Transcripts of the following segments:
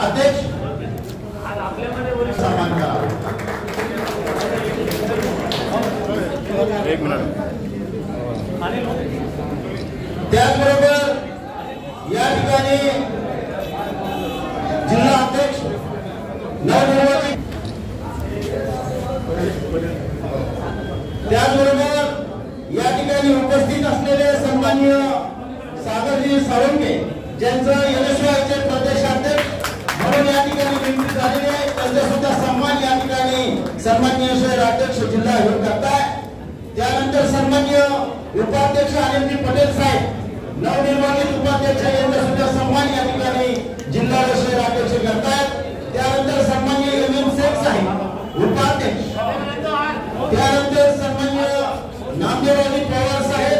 अध्यक्ष सन्मान करा। एक मिनिट। त्याचबरोबर या ठिकाणी जिल्हा अध्यक्ष नवनिर्वाचित, त्याचबरोबर या ठिकाणी उपस्थित असलेले सन्माननीय सागरजी साळुंके ज्यांचं एनएसयूआयचे प्रदेशाध्यक्ष म्हणून या ठिकाणी नियुक्ती झालेली आहे, त्यांचा सुद्धा सन्मान या ठिकाणी सन्माननीय अध्यक्ष जिल्हा हे करताय। त्यानंतर सन्माननीय उपाध्यक्ष अनिल पटेल साहेब नवनिर्वाचित उपाध्यक्ष यांचा सुद्धा सन्मान या ठिकाणी जिल्हा अध्यक्ष करतायत। त्यानंतर सन्माननीय एमएम शेख साहेब उपाध्यक्ष, त्यानंतर सन्माननीय नामदेवजी पवार साहेब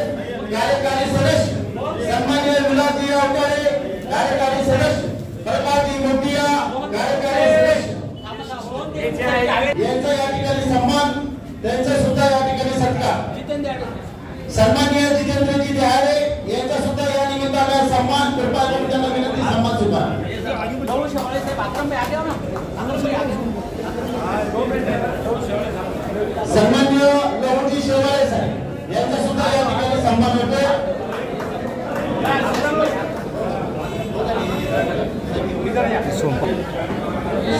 कार्यकारी सदस्य, सन्माननीय विलासजी अवकारे कार्यकारी सदस्य, प्रकाशजी मोतिया कार्यकारी सदस्य यांचा या ठिकाणी सन्मान, त्यांचा सुद्धा या ठिकाणी सत्कार। सन्माननीय जितेंद्रजी देहारे यांचा सुद्धा या निमित्ताने सन्मान, कृपा करून त्यांना विनंती सन्मान स्वीकार। सन्माननीय लवजी शेवाळे साहेब यांचा सुद्धा या ठिकाणी सन्मान होतोय।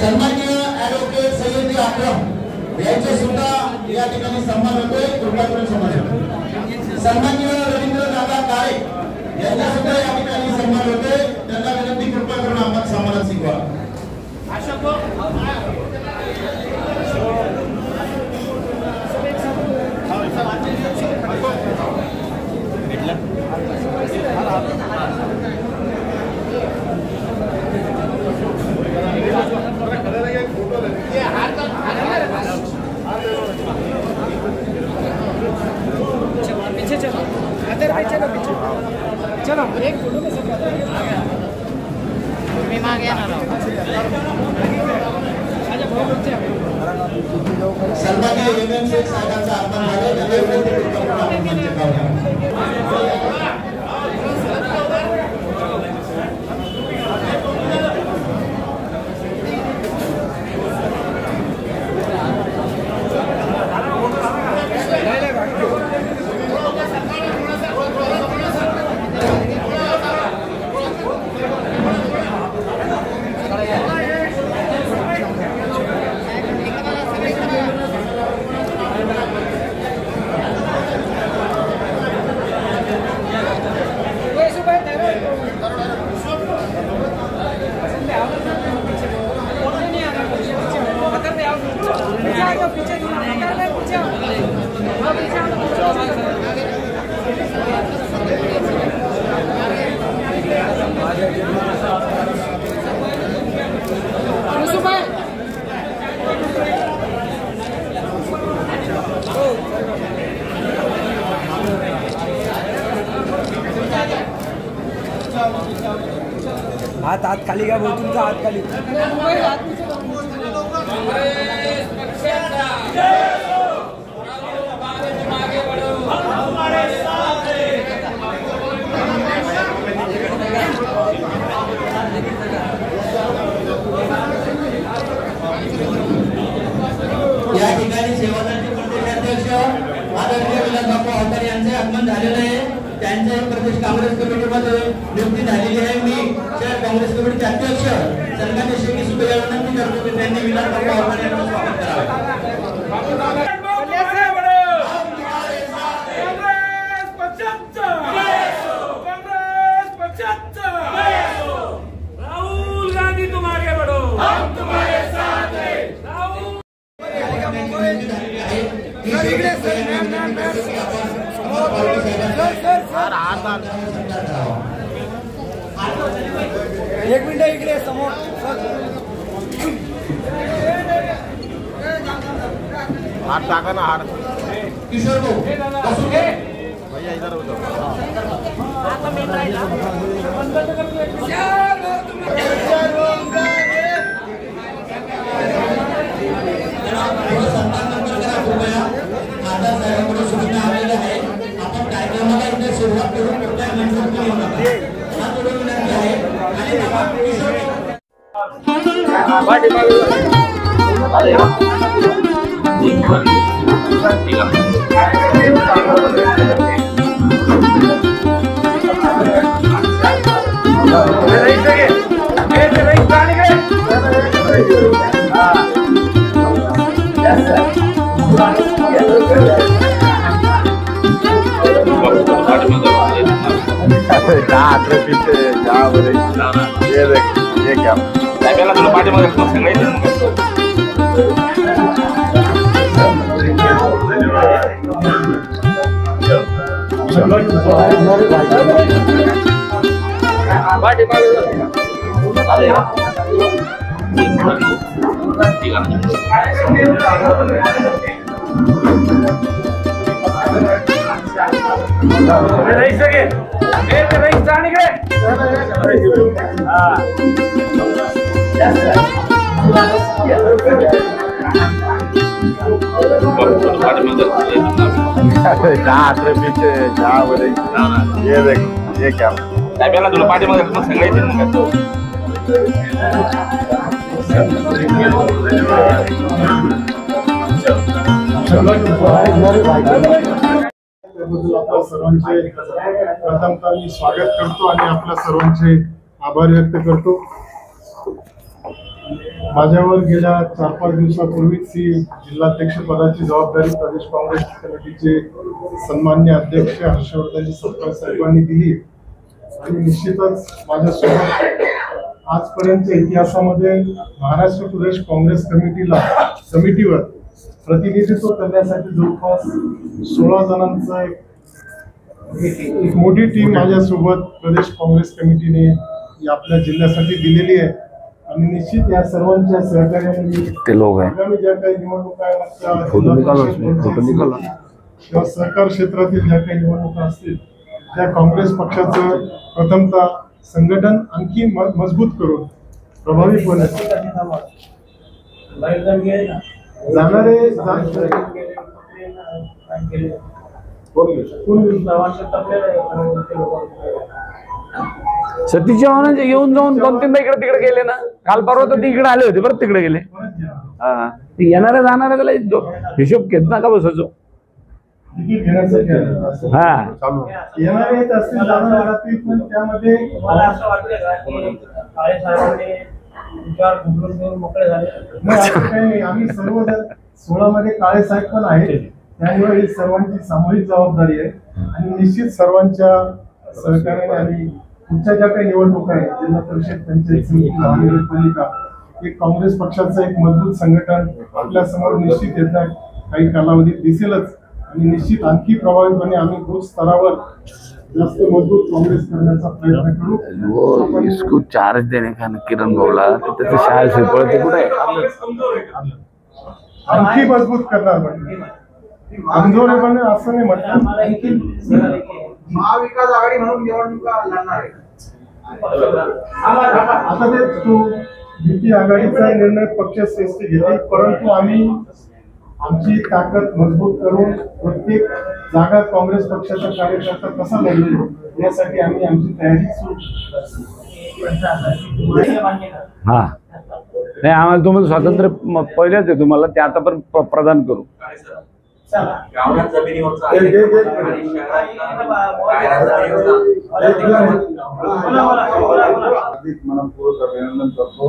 सन्माननीय ॲडव्होकेट सय्यदी अक्रम यांचा सुद्धा या ठिकाणी सन्मान होतोय, कृपा करून सन्मान। सन्माननीय रवींद्र दादा काळे यांचा सुद्धा या ठिकाणी सन्मान होतोय, त्यांना विनंती कृपा करून आपण सन्मानात स्वीकारा। चलो एक फोटो कैसे मी मागे येणार सन्माननीय एमएम शेख साहेबांचा आगमन झाले, त्यांना विनंती कृपा करून आपण मंच पाहूया। हात खाली घ्या, भाऊ तुमचा हात खाली। या ठिकाणी सेवादलचे प्रदेशाध्यक्ष आदरणीय विलासबापू अवकारे यांचे आगमन झालेले आहे, त्यांच्या प्रदेश काँग्रेस कमिटीमध्ये नियुक्ती झालेली आहे। मी शहर काँग्रेस कमिटीचे अध्यक्ष सन्माननीय शेखी सुबेला विनंती करतो की त्यांनी विलासबापू अवकारे यांचं स्वागत करावे। राहुल गांधी तुम आगे बढ़ो, हम तुम्हारे साथ हैं। एक मिनिट इकडे समोर हाथ टाका ना, हाथ किशोर भाऊ भैया इधर हो जाओ। सुरुवात करून तुला पाठीमागे सगळे सर्वांचे प्रथमतः मी स्वागत करतो आणि आपल्या सर्वांचे आभार व्यक्त करतो. माझ्यावर गेल्या 4-5 दिवसापूर्वीच ही जिल्हाध्यक्ष पदाची जबाबदारी प्रदेश काँग्रेस कमिटीचे सन्मान्य अध्यक्ष हर्षवर्धनजी सपकाळ साहेबांनी दिली आणि निश्चितच माझ्यासोबत आजपर्यंतच्या इतिहासामध्ये महाराष्ट्र प्रदेश काँग्रेस समितीवर प्रतिनिधित्व करण्यासाठी जवळपास 16 जणांचा एक मोठी टीम माझ्यासोबत प्रदेश काँग्रेस कमिटीने आपल्या जिल्ह्यासाठी दिलेली आहे आणि निश्चित या सर्वांच्या सहकार्याने आगामी ज्या काही निवडणुका किंवा सहकार क्षेत्रातील ज्या काही निवडणुका असतील त्या काँग्रेस पक्षाचं प्रथमतः संघटन आणखी मजबूत करून प्रभावीपणे जाणारे सतीश चव्हाणांचे येऊन जाऊन 2-3दा इकडे तिकडे गेले ना. काल परवा तर ते इकडे आले होते, परत तिकडे गेले. हा, येणाऱ्या जाणाऱ्या त्याला हिशोब घेत ना का बसायचो. तिकीट घेण्यासाठी येणारे येत असतील जाणारे जातील, पण त्यामध्ये मला असं वाटतं की काळे साहेबांनी विचार गुंतवून मोकळे झाले. आम्ही सर्व 16 मध्ये काळे साहेब पण आहेत, त्यामुळे ही सर्वांची सामूहिक जबाबदारी आहे आणि निश्चित सर्वांच्या सहकार्याने आणि पुढच्या ज्या काही निवडणुका आहेत जिल्हा परिषद पंचायत समिती महानगरपालिका एक काँग्रेस पक्षाचं एक मजबूत संघटन आपल्या समोर निश्चित येत्या काही कालावधीत दिसेलच आणि निश्चित आणखी प्रभावीपणे आम्ही बूथ स्तरावर जास्त मजबूत काँग्रेस करण्याचा प्रयत्न करू. इसको चार्ज देने का किरण बोला त्याचं शाळा शिकवते कुठे आणखी मजबूत करणार म्हणजे कमजोरीपणे असं नाही म्हटलं. महाविकास आघाडी म्हणून निवडणुका लढणार आहे. आता ते तो युती आघाडीचा निर्णय पक्षश्रेष्ठ घेतली, परंतु आम्ही आमची ताकद मजबूत करून प्रत्येक जागा काँग्रेस पक्षाचा कार्यकर्ता कसा लढेल यासाठी आम्ही आमची तयारी सुरू. हा नाही आम्हाला तुम्हाला स्वातंत्र्य पहिलेच आहे तुम्हाला ते आता पण प्रदान करू. गावात जमिनीवरचा मनपूर्वक अभिनंदन करतो.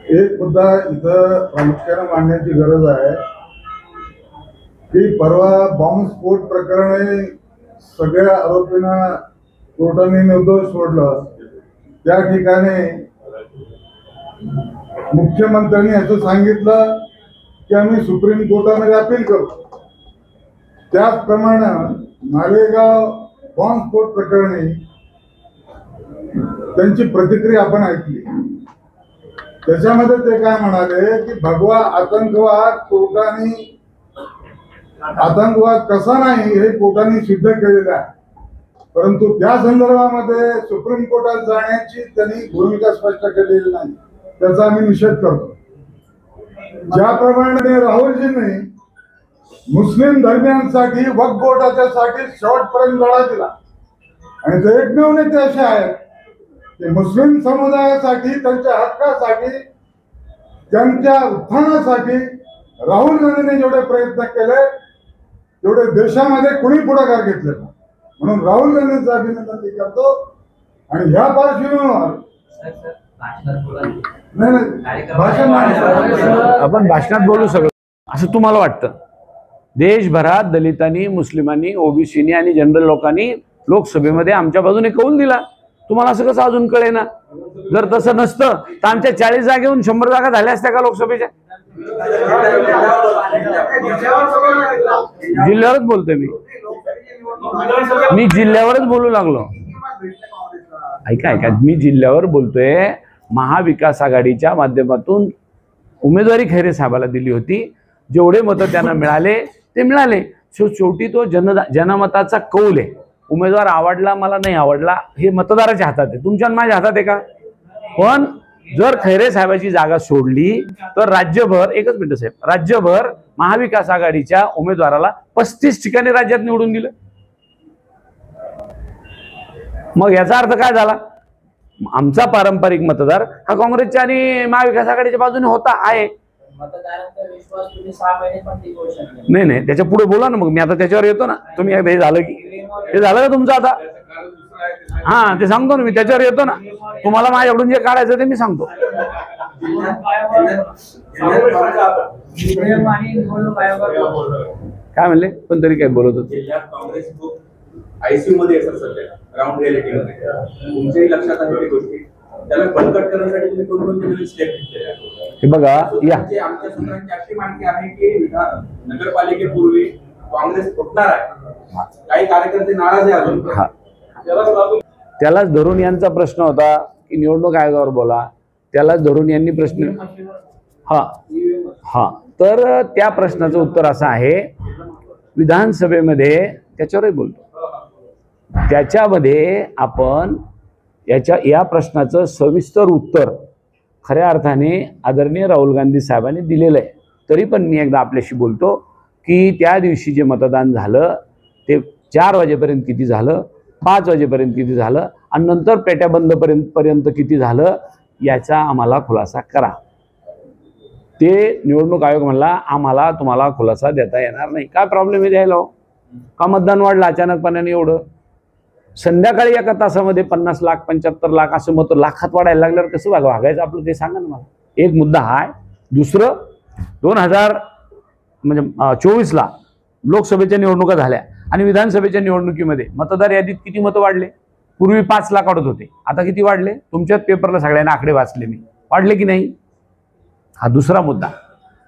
एक मुद्दा इथं प्रामुख्याने मांडण्याची गरज आहे की परवा बॉम्बस्फोट प्रकरणी सगळ्या आरोपींना कोर्टाने निर्दोष सोडलं. त्या ठिकाणी मुख्यमंत्र्यांनी असं सांगितलं की आम्ही सुप्रीम कोर्टामध्ये अपील करू. त्याचप्रमाणे मालेगाव बॉम्बस्फोट प्रकरणी त्यांची प्रतिक्रिया आपण ऐकली. त्याच्यामध्ये ते काय म्हणाले की भगवा आतंकवाद कोर्टाने आतंकवाद कसा नाही हे कोर्टाने सिद्ध केलेलं आहे, परंतु त्या संदर्भामध्ये सुप्रीम कोर्टात जाण्याची त्यांनी भूमिका स्पष्ट केलेली नाही. त्याचा आम्ही निषेध करतो. ज्याप्रमाणे राहुलजींनी मुस्लिम धर्मियांसाठी वक्फ बोर्डाच्या साठी शेवटपर्यंत लढा दिला आणि ते एकमेव नेते असे आहेत ते मुस्लिम समुदायासाठी, त्यांच्या हक्कासाठी, त्यांच्या उत्थानासाठी राहुल गांधींनी जेवढे प्रयत्न केले तेवढे देशामध्ये कुणी पुढाकार घेतलेला. म्हणून राहुल गांधींचं अभिनंदन मी करतो. आणि ह्या पार्श्वभूमीवर भाषण आपण भाषणात बोलू सगळं असं तुम्हाला वाटतं. देशभरात दलितांनी, मुस्लिमांनी, ओबीसीनी आणि जनरल लोकांनी लोकसभेमध्ये आमच्या बाजूने कौल दिला. तुम्हाला असं कसं अजून कळेना? जर तसं नसतं तर आमच्या 40 जागेहून 100 जागा झाल्या असत्या का लोकसभेच्या? जिल्ह्यावरच बोलतोय मी जिल्ह्यावरच बोलू लागलो. ऐका मी जिल्ह्यावर बोलतोय. महाविकास आघाडीच्या माध्यमातून उमेदवारी खैरे साहेबाला दिली होती. जेवढे मतं त्यांना मिळाले ते मिळाले. शेवटी तो जनमताचा कौल आहे. उमेदवार आवडला मला नाही आवडला हे मतदाराच्या हातात आहे, तुमच्या माझ्या हातात आहे का? पण जर खैरे साहेबाची जागा सोडली तर राज्यभर, एकच मिनिट साहेब, राज्यभर महाविकास आघाडीच्या उमेदवाराला 35 ठिकाणी राज्यात निवडून दिलं. मग याचा अर्थ काय झाला? आमचा पारंपरिक मतदार हा काँग्रेसच्या आणि महाविकास आघाडीच्या बाजूने होता आहे. नाही त्याच्या पुढे बोला ना. मग मी आता त्याच्यावर येतो ना. तुम्ही हे झालं की हे झालं का तुमचं आता? हा ते सांगतो ना मी, त्याच्यावर येतो ना. तुम्हाला माझ्याकडून जे काढायचं ते मी सांगतो. काय म्हणले? पण तरी काय बोलत होते? आयसीयू मध्ये सध्या ग्राउंड रिअलिटी मध्ये तुमच्याही लक्षात आहे गोष्टी. त्याला बळकट करण्यासाठी तुम्ही कोणकोणते नवीन स्टेप घेतलेले आहेत? हे बघा, या आमच्या सूत्रांची अशी माहिती आहे की नगरपालिकेपूर्वी काँग्रेस फुटणार आहे. काही कार्यकर्ते नाराज आहे अजून. त्यालाच धरून यांचा प्रश्न होता की निवडणूक आयोगावर बोला. त्यालाच धरून यांनी प्रश्न तर त्या प्रश्नाचं उत्तर असं आहे, विधानसभेमध्ये त्याच्यावरही बोलतो. त्याच्यामध्ये आपण या प्रश्नाचं सविस्तर उत्तर खऱ्या अर्थाने आदरणीय राहुल गांधी साहेबांनी दिलेलं आहे. तरी पण मी एकदा आपल्याशी बोलतो की त्या दिवशी जे मतदान झालं ते 4 वाजेपर्यंत किती झालं, 5 वाजेपर्यंत किती झालं आणि नंतर पेट्या बंद पर्यंत किती झालं याचा आम्हाला खुलासा करा. ते निवडणूक आयोग म्हणला आम्हाला तुम्हाला खुलासा देता येणार नाही. काय प्रॉब्लेम आहे द्यायला? का मतदान वाढलं अचानकपणाने एवढं? संध्याकाळी एका तासामध्ये 50 लाख 75 लाख असं मत लाखात वाढायला लागल्यावर कसं वागायचं आपलं ते सांगा ना मला. एक मुद्दा हा आहे. दुसरं 2024ला लोकसभेच्या निवडणुका झाल्या आणि विधानसभेच्या निवडणुकीमध्ये मतदार यादीत किती मतं वाढले? पूर्वी 5 लाख वाढत होते, आता किती वाढले? तुमच्याच पेपरला सगळ्यांना आकडे वाचले मी. वाढले की नाही? हा दुसरा मुद्दा.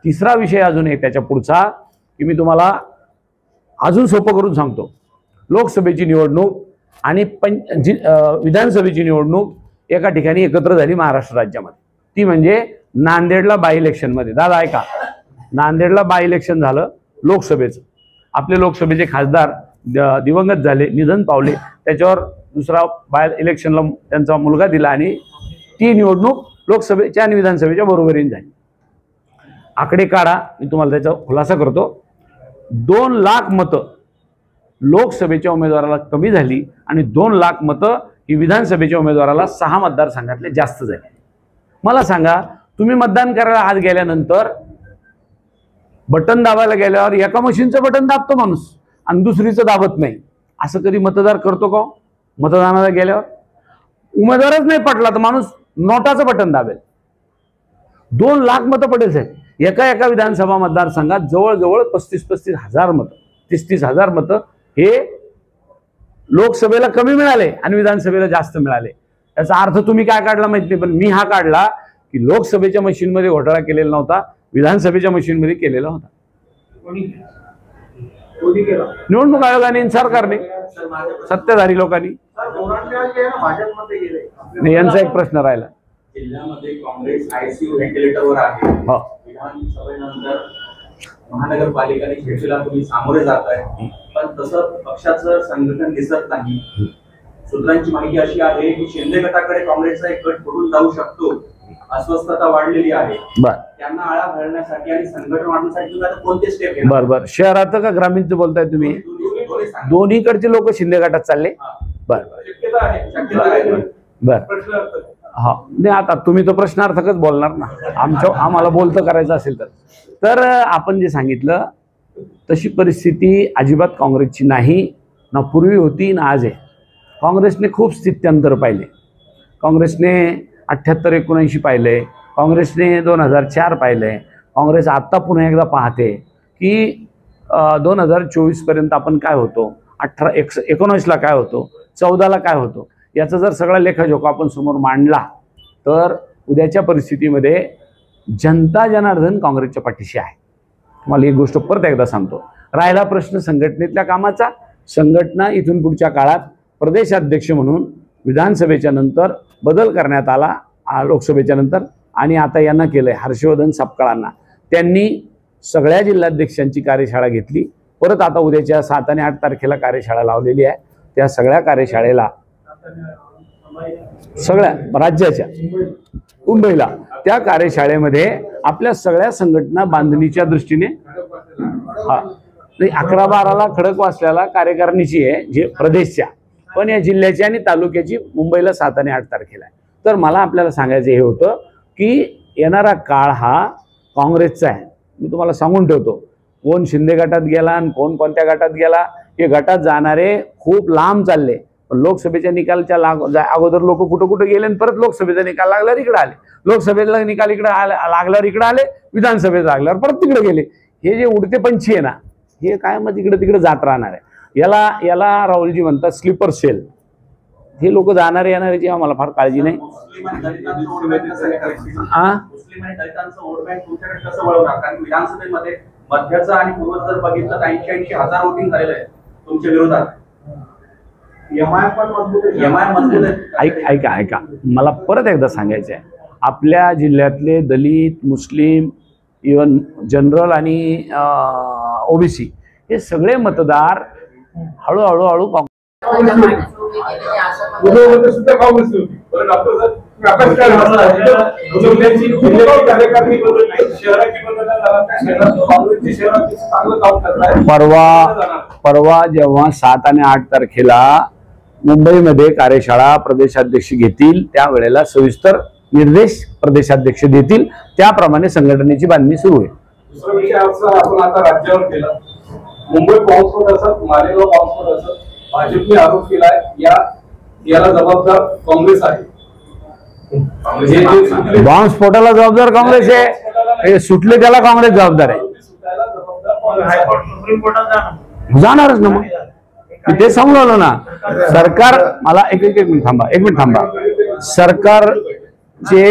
तिसरा विषय अजून एक त्याच्या पुढचा की मी तुम्हाला अजून सोपं करून सांगतो. लोकसभेची निवडणूक आणि विधानसभेची निवडणूक एका ठिकाणी एकत्र झाली महाराष्ट्र राज्यामध्ये. ती म्हणजे नांदेडला बाय इलेक्शनमध्ये. दादा ऐका, नांदेडला बाय इलेक्शन झालं लोकसभेचं. आपले लोकसभेचे खासदार दिवंगत झाले, निधन पावले. त्याच्यावर दुसरा बाय इलेक्शनला त्यांचा मुलगा दिला आणि ती निवडणूक लोकसभेच्या आणि विधानसभेच्या बरोबरीने झाली. आकडे काढा, मी तुम्हाला त्याचा खुलासा करतो. 2 लाख मतं लोकसभेच्या उमेदवाराला कमी झाली आणि 2 लाख मतं ही विधानसभेच्या उमेदवाराला 6 मतदारसंघातले जास्त झाले. मला सांगा, तुम्ही मतदान करायला आज गेल्यानंतर बटन दाबायला गेल्यावर एका मशीनचं बटन दाबतो माणूस आणि दुसरीचं दाबत नाही. असं कधी मतदार करतो का? मतदानाला गेल्यावर उमेदवारच नाही पटला तर माणूस नोटाचं बटन दाबेल. 2 लाख मतं पडेल साहेब. एका विधानसभा मतदारसंघात जवळजवळ 35 हजार मतं, 30 हजार मतं हे लोकसभेला कमी मिळाले आणि विधानसभेला जास्त मिळाले. याचा अर्थ तुम्ही काय काढला माहित नाही, पण मी हा काढला की लोकसभेच्या मशीनमध्ये घोटाळा केलेला नव्हता, विधानसभेच्या मशीनमध्ये केलेला होता. निवडणूक आयोगाने, सरकारने, सत्ताधारी लोकांनी. यांचा एक प्रश्न राहिला. जिल्ह्यामध्ये काँग्रेस आयसीयू व्हेंटिलेटरवर आहे. विधानसभेनंतर महानगरपालिका आणि शेतीला तुम्ही सामोरे जात आहे, पण तसं पक्षाचं संघटन दिसत नाही. सूत्रांची माहिती अशी आहे की शिंदे गटाकडे काँग्रेसचा एक गट फुटून जाऊ शकतो. अस्वस्थता वाढलेली आहे. त्यांना आळा घालण्यासाठी आणि संघटन वाढवण्यासाठी तुम्ही आता कोणते स्टेप घेणार? बरं, शहरात का ग्रामीणचं बोलताय तुम्ही? दोन्हीकडचे लोक शिंदे गटात चालले. बरं, बर हा नाही, आता तुम्ही तो प्रश्नार्थकच बोलणार ना, आम्हाला बोलतं करायचं असेल तर आपण जे सांगितलं तशी परिस्थिती अजिबात काँग्रेसची नाही, ना पूर्वी होती ना आज आहे. काँग्रेसने खूप स्थित्यंतर पाहिले. काँग्रेसने 78-79 पाहिले, काँग्रेसने 2004 पाहिले. काँग्रेस आत्ता पुन्हा एकदा पाहते की 2024पर्यंत आपण काय होतो, 19ला काय होतो, 14ला काय होतो, याचा जर सगळा लेखाजोखा आपण समोर मांडला तर उद्याच्या परिस्थितीमध्ये जनता जनार्दन काँग्रेसच्या पाठीशी आहे. तुम्हाला एक गोष्ट परत एकदा सांगतो. राहिला प्रश्न संघटनेतल्या कामाचा, संघटना इथून पुढच्या काळात प्रदेशाध्यक्ष म्हणून विधानसभेच्या नंतर बदल करण्यात आला, लोकसभेच्या नंतर, आणि आता यांना केलंय हर्षवर्धन सपकाळांना. त्यांनी सगळ्या जिल्हाध्यक्षांची कार्यशाळा घेतली. परत आता उद्याच्या 7 आणि 8 तारखेला कार्यशाळा लावलेली आहे. त्या सगळ्या कार्यशाळेला सगळ्या राज्याच्या मुंबईला त्या कार्यशाळेमध्ये आपल्या सगळ्या संघटना बांधणीच्या दृष्टीने 11-12ला खडकवासल्याला कार्यकारिणीची आहे जे प्रदेशच्या, पण या जिल्ह्याची आणि तालुक्याची मुंबईला 7 आणि 8 तारखेला आहे. तर मला आपल्याला सांगायचं हे होतं की येणारा काळ हा काँग्रेसचा आहे. मी तुम्हाला सांगून ठेवतो, कोण शिंदे गटात गेला आणि कोण कोणत्या गटात गेला, हे गटात जाणारे खूप लांब चालले. पण लोकसभेच्या निकालच्या अगोदर लोक कुठं कुठं गेले आणि परत लोकसभेचा निकाल लागल्यावर इकडे आले, लोकसभेचा निकाल इकडे लागल्यावर इकडे आले, विधानसभेचा लागल्यावर परत तिकडे गेले. हे जे उडते पंछी आहे ना, हे काय मग इकडे तिकडे जात राहणार आहे. याला राहुलजी म्हणतात स्लीपर सेल. हे लोक जाणारे येणाऱ्याची आम्हाला फार काळजी नाही. विधानसभेमध्ये मध्याचं आणि पूर्व जर बघितलं तर 80-80 हजार वोटिंग झालेलं आहे तुमच्या विरोधात. ऐका मला परत एकदा सांगायचं आहे, आपल्या जिल्ह्यातले दलित, मुस्लिम, इवन जनरल आणि ओबीसी हे सगळे मतदार हळूहळू परवा जेव्हा 7 आणि 8 तारखेला मुंबईमध्ये कार्यशाळा प्रदेशाध्यक्ष घेतील त्यावेळेला सविस्तर निर्देश प्रदेशाध्यक्ष देतील, त्याप्रमाणे संघटनेची बांधणी सुरू आहे. दुसरा विषय आपण आता राज्यावर केला, मुंबई बॉम्बस्फोट असत, मालेगाव बॉम्बस्फोट असत, भाजपने आरोप केलाय याला जबाबदार काँग्रेस आहे. बॉम्बस्फोटाला जबाबदार काँग्रेस आहे, सुटले त्याला काँग्रेस जबाबदार आहे. जाणारच ना मग, ते सांगू ना सरकार. मला एक मिनिट थांबा. सरकारचे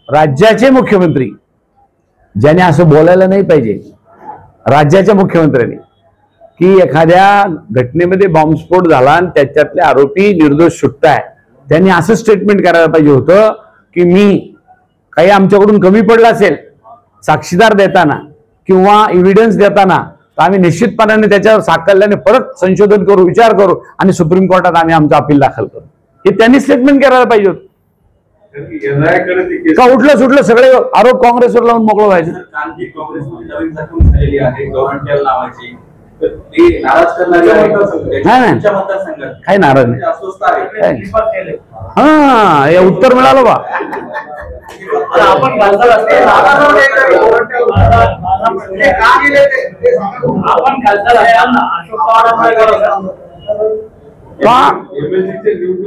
राज्याचे मुख्यमंत्री ज्याने असं बोलायला नाही पाहिजे, राज्याच्या मुख्यमंत्र्यांनी, की एखाद्या घटनेमध्ये बॉम्बस्फोट झाला आणि त्याच्यातले आरोपी निर्दोष सुटताय, त्यांनी असं स्टेटमेंट करायला पाहिजे होतं की मी काही आमच्याकडून कमी पडलं असेल साक्षीदार देताना किंवा एव्हिडन्स देताना, तर आम्ही निश्चितपणाने त्याच्यावर साकल्याने परत संशोधन करू, विचार करू आणि सुप्रीम कोर्टात आम्ही आमचं अपील दाखल करू. हे त्यांनी स्टेटमेंट करायला पाहिजे होतं. का उठलं सुटलं सगळे आरोप काँग्रेसवर लावून मोकळं व्हायचं. काही नाराज नाही. हा, हे उत्तर मिळालं बा.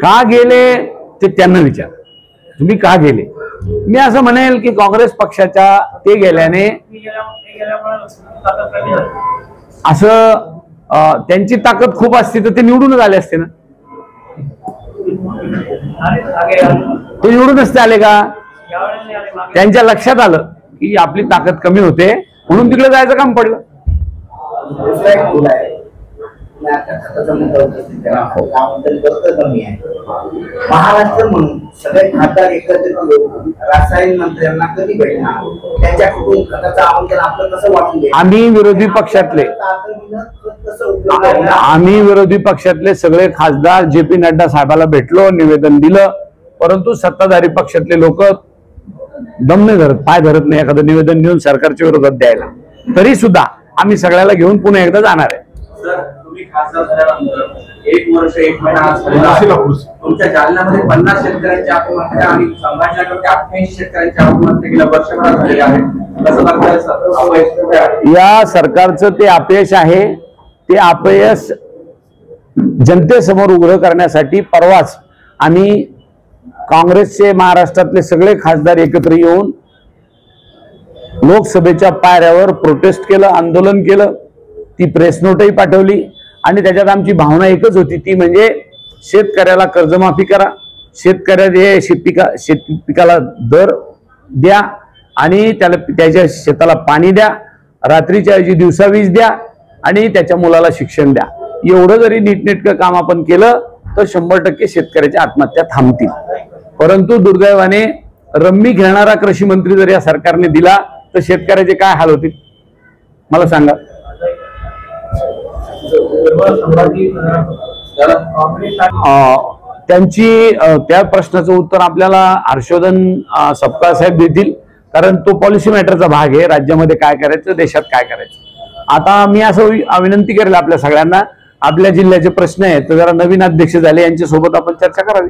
का गेले ते त्यांना विचार, तुम्ही का गेले. मी असं म्हणेल की काँग्रेस पक्षाच्या ते गेल्याने असं त्यांची ताकद खूप असते तर ते निवडूनच आले असते ना. ते निवडून असते आले का, त्यांच्या लक्षात आलं की आपली ताकद कमी होते म्हणून तिकडे जायचं काम पडलं. महाराष्ट्र म्हणून सगळे खासदार एकत्रित येऊन रासायन मंत्र्यांना कधी भेटणार, त्यांच्याकडून खताचं आमंत्रण आपलं कसं वाटून घ्यायचं. आम्ही विरोधी पक्षातले सगळे खासदार JP नड्डा साहेबाला भेटलो, निवेदन दिलं, परंतु सत्ताधारी पक्षातले लोक दम नाही धरत, पाय धरत नाही एखादं निवेदन घेऊन सरकारच्या विरोधात द्यायला. तरी सुद्धा आम्ही सगळ्याला घेऊन पुन्हा एकदा जाणार आहे. खासदार झाल्यानंतर 1 वर्ष 1 महिना तुमच्या जालन्यामध्ये 50 शेतकऱ्यांची आत्महत्या आणि संभाजीनगरमध्ये 88 शेतकऱ्यांची आत्महत्या गेल्या वर्षभरात झालेली आहे. कसं बघताय सर? अपयश कुठे आहे? या सरकारचं ते अपयश आहे. ते अपयश जनतेसमोर उघड करण्यासाठी परवाच आम्ही काँग्रेसचे महाराष्ट्रातले सगळे खासदार एकत्र येऊन लोकसभेच्या पायऱ्यावर प्रोटेस्ट केलं, आंदोलन केलं, ती प्रेस नोटही पाठवली आणि त्याच्यात आमची भावना एकच होती, ती म्हणजे शेतकऱ्याला कर्जमाफी करा, शेतकऱ्याचे शेतपिकाला दर द्या आणि त्याच्या शेताला पाणी द्या, रात्रीच्या ऐवजी दिवसा वीज द्या आणि त्याच्या मुलाला शिक्षण द्या. एवढं जरी नीटनेटकं काम आपण केलं तर 100% शेतकऱ्याच्या आत्महत्या थांबतील. परंतु दुर्दैवाने रम्मी खेळणारा कृषी मंत्री जर या सरकारने दिला तर शेतकऱ्याचे काय हाल होतील मला सांगा. त्यांची त्या प्रश्नाचं उत्तर आपल्याला हर्षवर्धन सपकाळ साहेब देतील, कारण तो पॉलिसी मॅटरचा भाग आहे. राज्यामध्ये काय करायचं, देशात काय करायचं. आता मी असं विनंती करेल आपल्या सगळ्यांना, आपल्या जिल्ह्याचे प्रश्न आहेत तर जरा नवीन अध्यक्ष झाले यांच्या सोबत आपण चर्चा करावी.